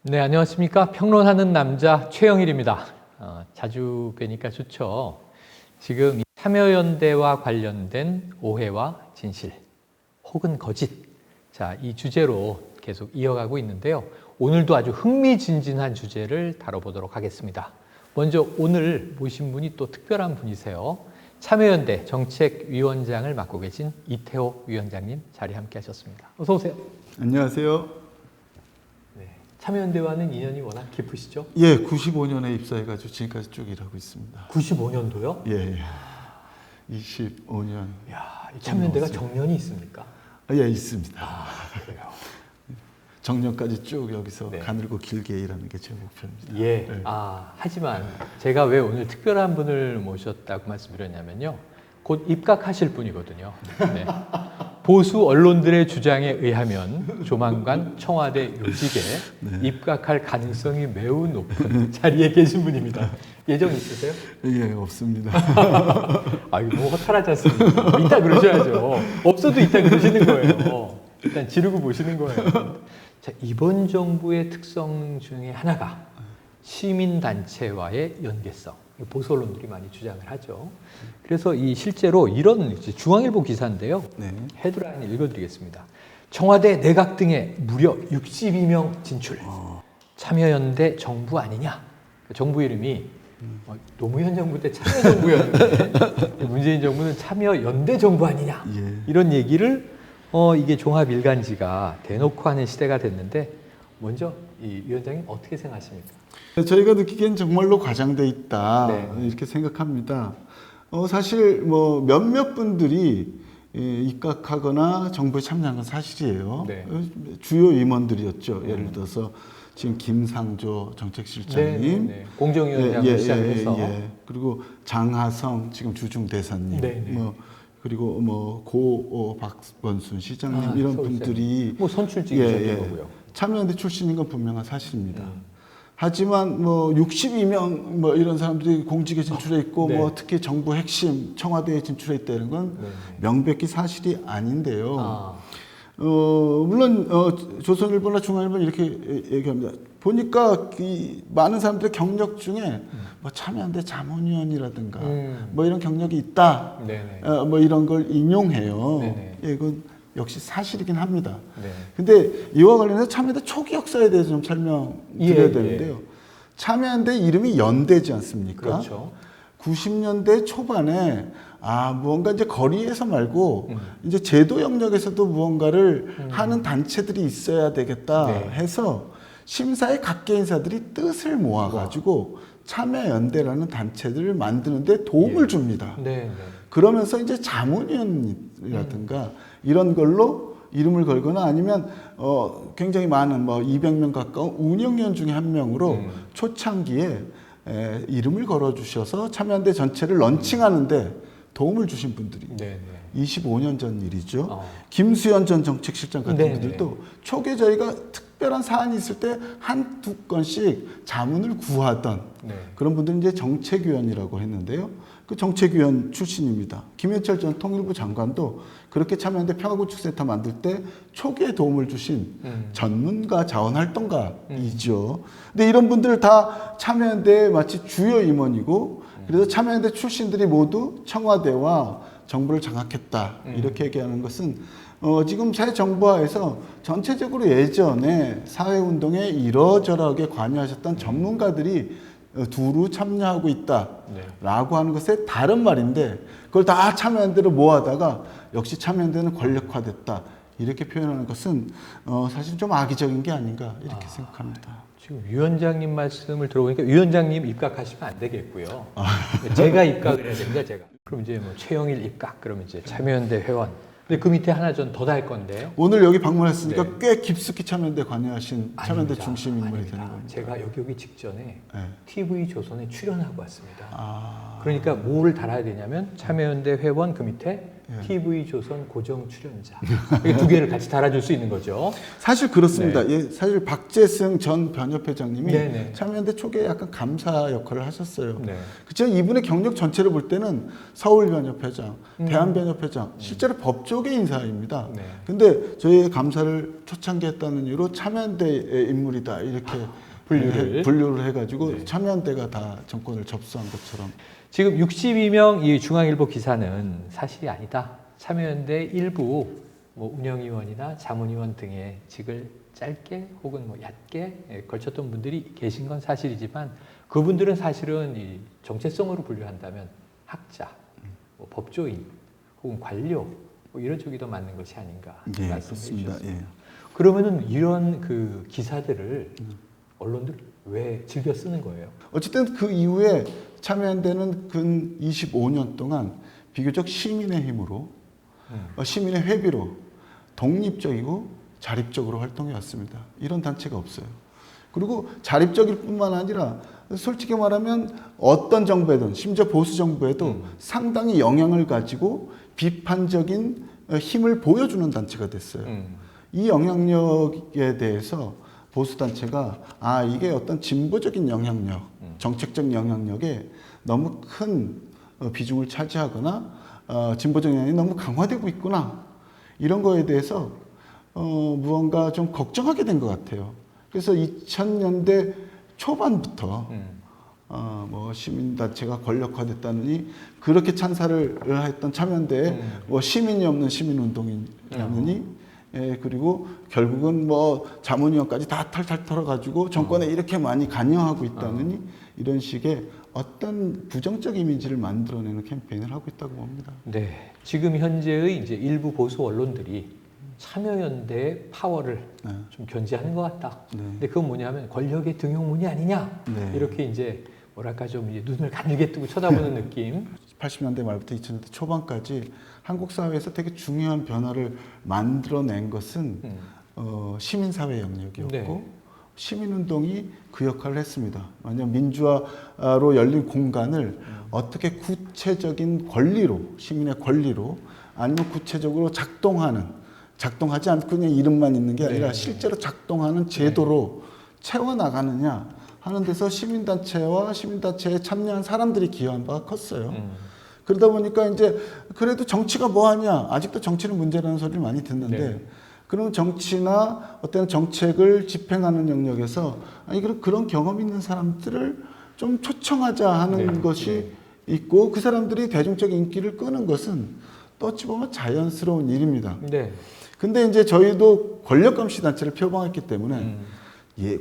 네, 안녕하십니까. 평론하는 남자 최영일입니다. 자주 뵈니까 좋죠. 지금 이 참여연대와 관련된 오해와 진실 혹은 거짓, 자, 이 주제로 계속 이어가고 있는데요. 오늘도 아주 흥미진진한 주제를 다뤄보도록 하겠습니다. 먼저 오늘 모신 분이 또 특별한 분이세요. 참여연대 정책위원장을 맡고 계신 이태호 위원장님 자리에 함께 하셨습니다. 어서 오세요. 안녕하세요. 참여연대와는 인연이 워낙 깊으시죠? 예, 95년에 입사해가지고 지금까지 쭉 일하고 있습니다. 95년도요? 예, 25년. 야, 참여연대가 정년이 있습니까? 예, 있습니다. 그래요. 정년까지 쭉 여기서 네. 가늘고 길게 일하는 게 제 목표입니다. 예. 네. 하지만 제가 왜 오늘 특별한 분을 모셨다고 말씀드렸냐면요. 곧 입각하실 분이거든요. 네. 보수 언론들의 주장에 의하면 조만간 청와대 요직에 입각할 가능성이 매우 높은 자리에 계신 분입니다. 예정 있으세요? 예, 없습니다. 이거 너무 허탈하지 않습니까? 있다 그러셔야죠. 없어도 있다 그러시는 거예요. 일단 지르고 보시는 거예요. 자, 이번 정부의 특성 중에 하나가 시민단체와의 연계성. 보수 언론들이 많이 주장을 하죠. 그래서 실제로 이런 중앙일보 기사인데요. 네. 헤드라인을 읽어드리겠습니다. 청와대 내각 등에 무려 62명 진출. 참여연대 정부 아니냐. 정부 이름이 노무현 정부 때 참여정부였는데 문재인 정부는 참여연대 정부 아니냐. 예. 이런 얘기를 이게 종합일간지가 대놓고 하는 시대가 됐는데 먼저 이 위원장님 어떻게 생각하십니까? 저희가 느끼기엔 정말로 과장돼 있다 네. 이렇게 생각합니다. 사실 뭐 몇몇 분들이 입각하거나 정부에 참여한 건 사실이에요. 네. 주요 임원들이었죠. 예를 들어서 지금 김상조 정책실장님, 네. 공정위원장을 시작해서 그리고 장하성 지금 주중대사님, 네. 그리고 고 박원순 시장님 이런 분들이 뭐 선출직이셨던 거고요. 참여연대 출신인 건 분명한 사실입니다. 하지만 62명 이런 사람들이 공직에 진출해 있고 네. 특히 정부 핵심 청와대에 진출해 있다는 건 명백히 사실이 아닌데요. 물론 조선일보나 중앙일보 이렇게 얘기합니다. 보니까 많은 사람들의 경력 중에 참여연대 자문위원이라든가 이런 경력이 있다. 이런 걸 인용해요. 예, 이건 역시 사실이긴 합니다. 근데 이와 관련해서 참여연대 초기 역사에 대해서 좀 설명드려야 되는데요. 참여연대 이름이 연대지 않습니까? 그렇죠. 90년대 초반에 무언가 이제 거리에서 말고 이제 제도 영역에서도 무언가를 하는 단체들이 있어야 되겠다 해서 심사의 각계 인사들이 뜻을 모아가지고 참여연대라는 단체들을 만드는데 도움을 줍니다. 그러면서 이제 자문위원이라든가 이런 걸로 이름을 걸거나 아니면 굉장히 많은 200명 가까운 운영위원 중에 한 명으로 초창기에 이름을 걸어주셔서 참여연대 전체를 런칭하는데 도움을 주신 분들이 25년 전 일이죠. 김수현 전 정책실장 같은 분들도 초기에 저희가 특별한 사안이 있을 때 한두 건씩 자문을 구하던 그런 분들은 이제 정책위원이라고 했는데요. 그 정책위원 출신입니다. 김현철 전 통일부 장관도 그렇게 참여연대 평화구축센터 만들 때 초기에 도움을 주신 전문가 자원활동가이죠. 근데 이런 분들 다 참여연대의 마치 주요 임원이고 그래서 참여연대 출신들이 모두 청와대와 정부를 장악했다. 이렇게 얘기하는 것은 지금 새 정부하에서 전체적으로 예전에 사회운동에 이러저러하게 관여하셨던 전문가들이 두루 참여하고 있다라고 하는 것의 다른 말인데 그걸 다 참여연대로 모아다가 역시 참여연대는 권력화됐다 이렇게 표현하는 것은 사실 좀 악의적인 게 아닌가 이렇게 생각합니다. 지금 위원장님 말씀을 들어보니까 위원장님 입각하시면 안 되겠고요. 제가 입각을 해야 됩니다. 제가. 그럼 이제 최영일 입각 그러면 이제 참여연대 회원. 근데 그 밑에 하나 전 더 달 건데요. 오늘 여기 방문했으니까 꽤 깊숙이 참여연대 관여하신 참여연대 아닙니다. 중심 인물이 아닙니다. 되는 겁니다. 제가 여기 오기 직전에 TV 조선에 출연하고 왔습니다. 그러니까 뭐를 달아야 되냐면 참여연대 회원 그 밑에 예. TV 조선 고정 출연자 이게 두 개를 같이 달아줄 수 있는 거죠. 사실 그렇습니다. 예, 사실 박재승 전 변협회장님이 네네. 참여연대 초기에 약간 감사 역할을 하셨어요. 네. 그렇지만 이분의 경력 전체를 볼 때는 서울 변협회장, 대한 변협회장, 실제로 법조계 인사입니다. 네. 근데 저희의 감사를 초창기했다는 이유로 참여연대의 인물이다 이렇게 분류를 해가지고 네. 참여연대가 다 정권을 접수한 것처럼. 지금 62명 이 중앙일보 기사는 사실이 아니다. 참여연대 일부 뭐 운영위원이나 자문위원 등의 직을 짧게 혹은 뭐 얕게 걸쳤던 분들이 계신 건 사실이지만 그분들은 사실은 이 정체성으로 분류한다면 학자, 뭐 법조인 혹은 관료 뭐 이런 쪽이 더 맞는 것이 아닌가 예, 말씀해 그렇습니다. 주셨습니다. 예. 그러면은 이런 그 기사들을 언론들 왜 즐겨 쓰는 거예요? 어쨌든 그 이후에 참여연대는 근 25년 동안 비교적 시민의 힘으로 시민의 회비로 독립적이고 자립적으로 활동해 왔습니다. 이런 단체가 없어요. 그리고 자립적일 뿐만 아니라 솔직히 말하면 어떤 정부에든 심지어 보수 정부에도 상당히 영향을 가지고 비판적인 힘을 보여주는 단체가 됐어요. 이 영향력에 대해서 보수단체가 이게 어떤 진보적인 영향력, 정책적 영향력에 너무 큰 비중을 차지하거나 진보적 영향이 너무 강화되고 있구나 이런 거에 대해서 무언가 좀 걱정하게 된 것 같아요. 그래서 2000년대 초반부터 뭐 시민단체가 권력화됐다느니 그렇게 찬사를 했던 참여연대에 뭐 시민이 없는 시민운동이라느니 그리고 결국은 뭐 자문위원까지 다 탈탈 털어가지고 정권에 이렇게 많이 관여하고 있다느니 이런 식의 어떤 부정적 이미지를 만들어내는 캠페인을 하고 있다고 봅니다. 네, 지금 현재의 이제 일부 보수 언론들이 참여연대의 파워를 좀 견제하는 것 같다. 근데 그건 뭐냐면 권력의 등용문이 아니냐. 이렇게 이제 뭐랄까 좀 이제 눈을 가늘게 뜨고 쳐다보는 느낌. 80년대 말부터 2000년대 초반까지 한국 사회에서 되게 중요한 변화를 만들어낸 것은 시민사회 영역이었고 시민운동이 그 역할을 했습니다. 왜냐하면 민주화로 열린 공간을 어떻게 구체적인 권리로 시민의 권리로 아니면 구체적으로 작동하지 않고 그냥 이름만 있는 게 아니라 실제로 작동하는 제도로 채워나가느냐 하는 데서 시민단체와 시민단체에 참여한 사람들이 기여한 바가 컸어요. 그러다 보니까 이제 그래도 정치가 뭐 하냐 아직도 정치는 문제라는 소리를 많이 듣는데 그럼 정치나 어떤 정책을 집행하는 영역에서 그런 경험 있는 사람들을 좀 초청하자 하는 것이 있고 그 사람들이 대중적 인기를 끄는 것은 또 어찌 보면 자연스러운 일입니다. 근데 이제 저희도 권력감시 단체를 표방했기 때문에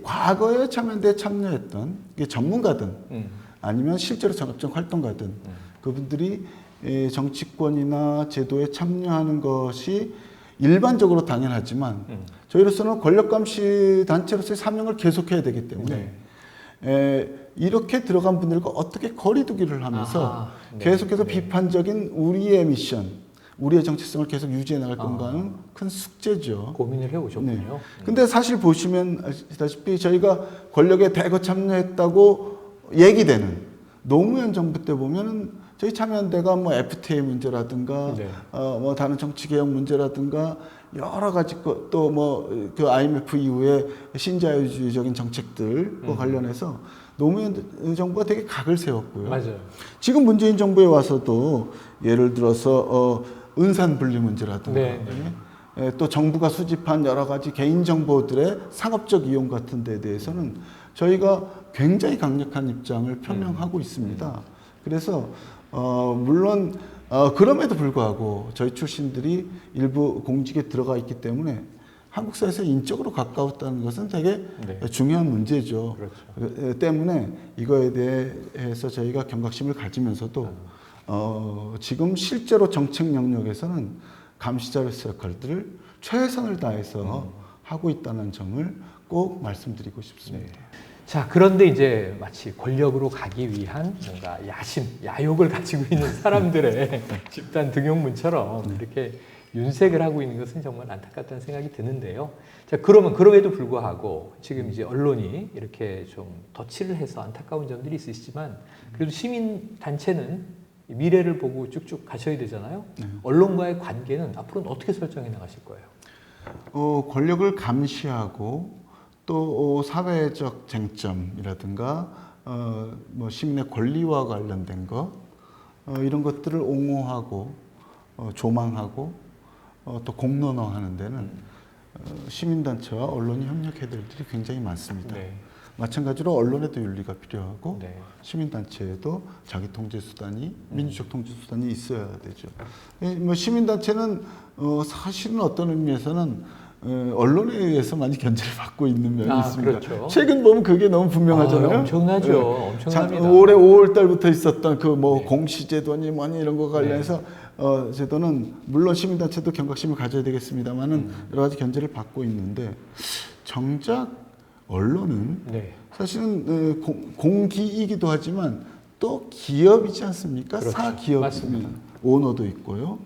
과거에 참여연대에 참여했던 전문가든 아니면 실제로 전업적 활동가든 그분들이 정치권이나 제도에 참여하는 것이 일반적으로 당연하지만 저희로서는 권력감시 단체로서의 사명을 계속해야 되기 때문에 이렇게 들어간 분들과 어떻게 거리두기를 하면서 계속해서 비판적인 우리의 미션, 우리의 정체성을 계속 유지해 나갈 건가는 큰 숙제죠. 고민을 해오셨군요. 근데 사실 보시면 아시다시피 저희가 권력에 대거 참여했다고 얘기되는 노무현 정부 때 보면은 저희 참여연대가 뭐 FTA 문제라든가 뭐 다른 정치개혁 문제라든가 여러 가지 또 뭐 그 IMF 이후에 신자유주의적인 정책들과 관련해서 노무현 정부가 되게 각을 세웠고요. 맞아요. 지금 문재인 정부에 와서도 예를 들어서 은산 분리 문제라든가 또 정부가 수집한 여러 가지 개인 정보들의 상업적 이용 같은 데 대해서는 저희가 굉장히 강력한 입장을 표명하고 있습니다. 그래서 물론 그럼에도 불구하고 저희 출신들이 일부 공직에 들어가 있기 때문에 한국 사회에서 인적으로 가까웠다는 것은 되게 중요한 문제죠. 그렇죠. 때문에 이거에 대해서 저희가 경각심을 가지면서도 지금 실제로 정책 영역에서는 감시자로서 역할들을 최선을 다해서 하고 있다는 점을 꼭 말씀드리고 싶습니다. 자, 그런데 이제 마치 권력으로 가기 위한 뭔가 야욕을 가지고 있는 사람들의 집단 등용문처럼 이렇게 윤색을 하고 있는 것은 정말 안타깝다는 생각이 드는데요. 자, 그럼에도 불구하고 지금 이제 언론이 이렇게 좀 덧칠을 해서 안타까운 점들이 있으시지만 그래도 시민단체는 미래를 보고 쭉쭉 가셔야 되잖아요. 네. 언론과의 관계는 앞으로는 어떻게 설정해 나가실 거예요? 권력을 감시하고 또 사회적 쟁점이라든가 뭐 시민의 권리와 관련된 거 이런 것들을 옹호하고 조망하고 또 공론화하는 데는 시민단체와 언론이 협력해야 될 일이 굉장히 많습니다. 네. 마찬가지로 언론에도 윤리가 필요하고 네. 시민단체에도 자기 통제 수단이 민주적 통제 수단이 있어야 되죠. 뭐 시민단체는 사실은 어떤 의미에서는 언론에 의해서 많이 견제를 받고 있는 면이 있습니다. 그렇죠. 최근 보면 그게 너무 분명하잖아요. 엄청나죠. 네. 엄청납니다. 올해 5월 달부터 있었던 그 뭐 네. 공시제도니 뭐니 이런 거 관련해서 제도는 물론 시민단체도 경각심을 가져야 되겠습니다만은 여러 가지 견제를 받고 있는데 정작 언론은 네. 사실은 공기이기도 하지만 또 기업이지 않습니까? 그렇죠. 사기업 맞습니다. 오너도 있고요.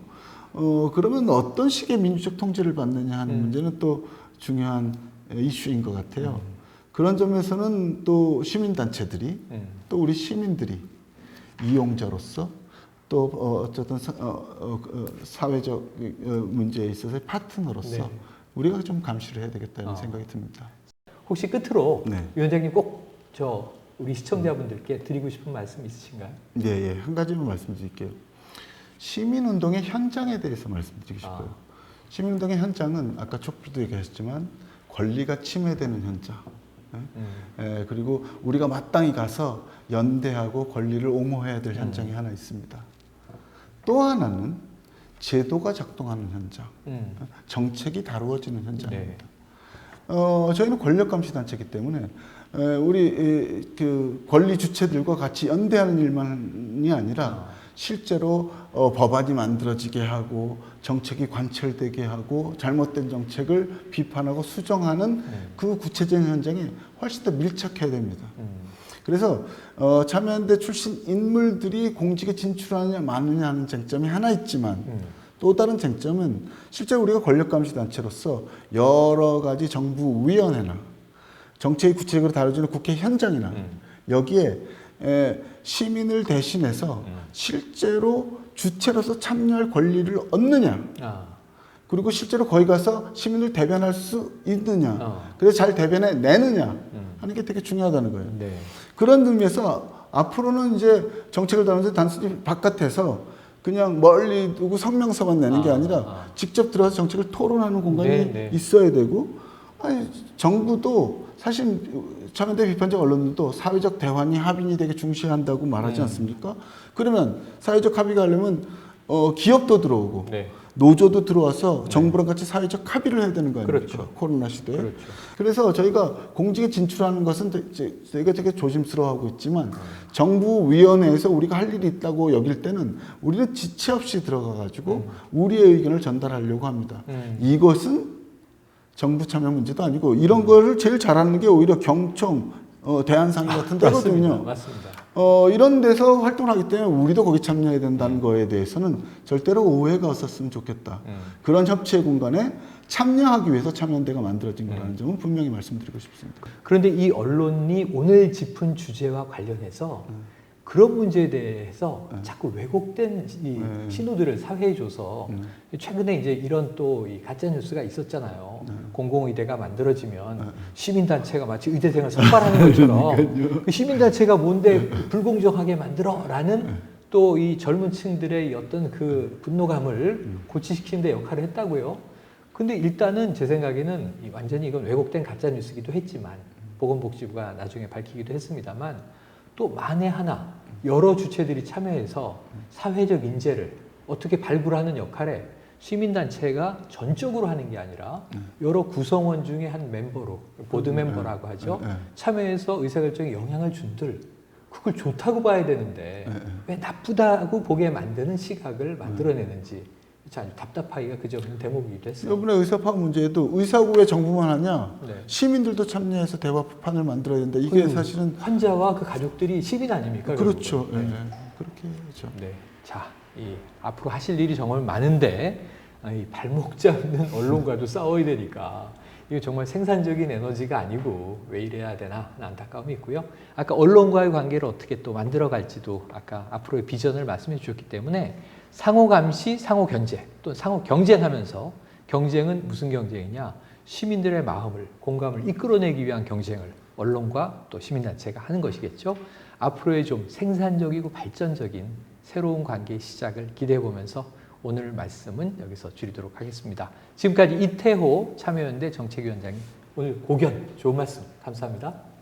그러면 어떤 식의 민주적 통제를 받느냐 하는 문제는 또 중요한 이슈인 것 같아요. 그런 점에서는 또 시민단체들이 또 우리 시민들이 이용자로서 또 어쨌든 사회적 문제에 있어서의 파트너로서 네. 우리가 좀 감시를 해야 되겠다는 아. 생각이 듭니다. 혹시 끝으로 네. 위원장님 꼭 우리 시청자분들께 드리고 싶은 말씀 있으신가요? 예, 한 가지만 말씀드릴게요. 시민운동의 현장에 대해서 말씀드리고 싶어요. 시민운동의 현장은 아까 촛불도 얘기하셨지만 권리가 침해되는 현장. 그리고 우리가 마땅히 가서 연대하고 권리를 옹호해야 될 현장이 하나 있습니다. 또 하나는 제도가 작동하는 현장, 정책이 다루어지는 현장입니다. 저희는 권력감시단체이기 때문에 우리 그 권리 주체들과 같이 연대하는 일만이 아니라 실제로 법안이 만들어지게 하고 정책이 관철되게 하고 잘못된 정책을 비판하고 수정하는 그 구체적인 현장에 훨씬 더 밀착해야 됩니다. 그래서 참여연대 출신 인물들이 공직에 진출하느냐 마느냐 하는 쟁점이 하나 있지만 또 다른 쟁점은 실제로 우리가 권력감시단체로서 여러 가지 정부위원회나 정책이 구체적으로 다뤄지는 국회 현장이나 여기에 시민을 대신해서 실제로 주체로서 참여할 권리를 얻느냐 그리고 실제로 거기 가서 시민을 대변할 수 있느냐 그래서 잘 대변해 내느냐 하는 게 되게 중요하다는 거예요. 네. 그런 의미에서 앞으로는 이제 정책을 다루면서 단순히 바깥에서 그냥 멀리 두고 성명서만 내는 게 아니라 직접 들어가서 정책을 토론하는 공간이 있어야 되고 아니, 정부도 사실 참여연대 비판적 언론들도 사회적 대화니 합의니 되게 중시한다고 말하지 않습니까? 그러면 사회적 합의가 하려면 기업도 들어오고 노조도 들어와서 정부랑 같이 사회적 합의를 해야 되는 거 아닙니까? 그렇죠. 코로나 시대에. 그렇죠. 그래서 저희가 공직에 진출하는 것은 저희가 되게 조심스러워하고 있지만 정부위원회에서 우리가 할 일이 있다고 여길 때는 우리는 지체 없이 들어가가지고 우리의 의견을 전달하려고 합니다. 이것은 정부 참여 문제도 아니고 이런 거를 제일 잘하는 게 오히려 경청, 대한상인 같은 데거든요. 맞습니다. 이런 데서 활동을 하기 때문에 우리도 거기 참여해야 된다는 거에 대해서는 절대로 오해가 없었으면 좋겠다. 그런 협치의 공간에 참여하기 위해서 참여연대가 만들어진 거라는 점은 분명히 말씀드리고 싶습니다. 그런데 이 언론이 오늘 짚은 주제와 관련해서 그런 문제에 대해서 자꾸 왜곡된 이 신호들을 사회에 줘서 최근에 이제 이런 또 이 가짜 뉴스가 있었잖아요. 공공의대가 만들어지면 시민단체가 마치 의대생을 선발하는 것처럼 그 시민단체가 뭔데 불공정하게 만들어라는 또 이 젊은 층들의 어떤 그 분노감을 고취시키는 데 역할을 했다고요. 근데 일단은 제 생각에는 완전히 이건 왜곡된 가짜 뉴스기도 했지만 보건복지부가 나중에 밝히기도 했습니다만 또 만에 하나 여러 주체들이 참여해서 사회적 인재를 어떻게 발굴하는 역할에 시민단체가 전적으로 하는 게 아니라 여러 구성원 중에 한 멤버로 보드 멤버라고 하죠. 참여해서 의사결정에 영향을 준들 그걸 좋다고 봐야 되는데 왜 나쁘다고 보게 만드는 시각을 만들어내는지 아주 답답하기가 그 점은 대목이기도 했어요. 이번에 의사파 문제에도 의사고 왜 정부만 하냐? 시민들도 참여해서 대화판을 만들어야 된다. 이게 사실은 환자와 그 가족들이 시민 아닙니까? 그렇죠. 그렇게 하죠. 네. 자, 이 앞으로 하실 일이 정말 많은데 이 발목 잡는 언론과도 싸워야 되니까 이거 정말 생산적인 에너지가 아니고 왜 이래야 되나 하는 안타까움이 있고요. 아까 언론과의 관계를 어떻게 또 만들어갈지도 아까 앞으로의 비전을 말씀해 주셨기 때문에 상호 감시, 상호 견제, 또 상호 경쟁하면서 경쟁은 무슨 경쟁이냐? 시민들의 마음을, 공감을 이끌어내기 위한 경쟁을 언론과 또 시민단체가 하는 것이겠죠. 앞으로의 좀 생산적이고 발전적인 새로운 관계의 시작을 기대해 보면서 오늘 말씀은 여기서 줄이도록 하겠습니다. 지금까지 이태호 참여연대 정책위원장님 오늘 고견 좋은 말씀 감사합니다.